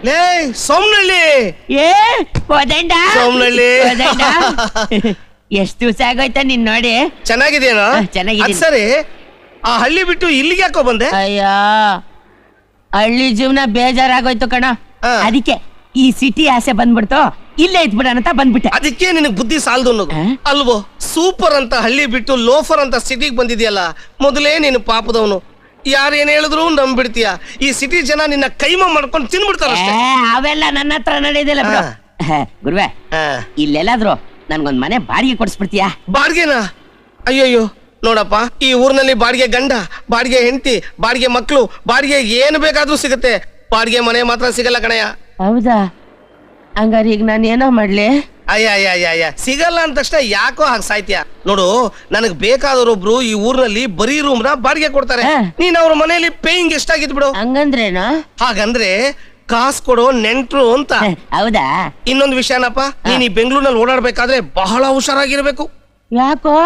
ಲೇ ಸೋಮನಳ್ಳಿ ಏ ಕೋದಂಡ ಸೋಮನಳ್ಳಿ ಎಷ್ಟು ದಿವಸ ಆಗೋಯ್ತಾ ನಿನ್ ನೋಡಿ. ಚೆನ್ನಾಗಿದೇನೋ? ಚೆನ್ನಾಗಿದ್ದೀನಿ. ಸರಿ, ಆ ಹಳ್ಳಿ ಬಿಟ್ಟು ಇಲ್ಲಿಗೆ ಯಾಕೋ ಬಂದೆ? ಅಯ್ಯೋ ಹಳ್ಳಿ ಜೀವನ ಬೇಜಾರಾಗೋಯ್ತು ಕಣ. ಅದಕ್ಕೆ ಈ ಸಿಟಿ ಆಸೆ ಬಂದ್ಬಿಡ್ತು, ಇಲ್ಲೇ ಇದ್ಬಿಡೋಣ ಅಂತ ಬಂದ್ಬಿಟ್ಟೆ. ಅದಕ್ಕೆ ನಿನಗ್ ಬುದ್ಧಿ ಸಾಲದು ಅನ್ನೋದು ಅಲ್ವೋ? ಸೂಪರ್ ಅಂತ ಹಳ್ಳಿ ಬಿಟ್ಟು ಲೋಫರ್ ಅಂತ ಸಿಟಿಗೆ ಬಂದಿದ್ಯಲ್ಲ, ಮೊದಲೇ ನೀನು ಪಾಪದವನು. ಯಾರೇನ್ ಹೇಳಿದ್ರು ನಂಬಿಡ್ತೀಯ. ಈ ಸಿಟಿ ಜನ ನಿನ್ನ ಕೈಮ ಮಾಡ್ಕೊಂಡು ತಿನ್ಬಿಡ್ತಾರ. ಅವೆಲ್ಲ ನನ್ನ ಹತ್ರ ನಡೆಯೋದಿಲ್ಲ ಬಿಡು. ಗುರುವೆ, ಇಲ್ಲೆಲ್ಲಾದ್ರು ನನ್ಗೊಂದ್ ಮನೆ ಬಾಡಿಗೆ ಕೊಡಿಸ್ಬಿಡ್ತೀಯಾ? ಬಾಡಿಗೆನಾ? ಅಯ್ಯೋಯ್ಯೋ ನೋಡಪ್ಪ, ಈ ಊರಿನಲ್ಲಿ ಬಾಡಿಗೆ ಗಂಡ, ಬಾಡಿಗೆ ಹೆಂಡತಿ, ಬಾಡಿಗೆ ಮಕ್ಕಳು, ಬಾಡಿಗೆ ಏನು ಬೇಕಾದ್ರೂ ಸಿಗುತ್ತೆ. ಬಾಡಿಗೆ ಮನೆ ಮಾತ್ರ ಸಿಗಲ್ಲ ಕಣಯ್ಯ. ಹೌದಾ? ಹಂಗಾರೆ ಈಗ ನಾನು ಏನೋ ಮಾಡ್ಲಿ? ಅಯ್ಯ ಸಿಗಲ್ಲ ಅಂದ ತಕ್ಷಣ ಯಾಕೋ ಹಾಗೆ ಸಾಯ್ತೀಯ? ನೋಡು, ನನಗ್ ಬೇಕಾದವರೊಬ್ರು ಈ ಊರಿನಲ್ಲಿ ಬರೀ ರೂಮ್ ನ ಬಾಡಿಗೆ ಕೊಡ್ತಾರೆ. ನೀನ್ ಅವ್ರ ಮನೆಯಲ್ಲಿ ಪೇಯಿಂಗ್ ಗೆಸ್ಟ್ ಆಗಿದ್ ಬಿಡು. ಹಂಗಂದ್ರೇನಾ? ಹಾಗಂದ್ರೆ ಕಾಸು ಕೊಡೋ ನೆಂಟ್ರು ಅಂತ. ಹೌದಾ? ಇನ್ನೊಂದು ವಿಷಯನಪ್ಪ, ನೀನ್ ಈ ಬೆಂಗಳೂರಿನಲ್ಲಿ ಓಡಾಡ್ಬೇಕಾದ್ರೆ ಬಹಳ ಹುಷಾರಾಗಿರ್ಬೇಕು. ಯಾಕೋ?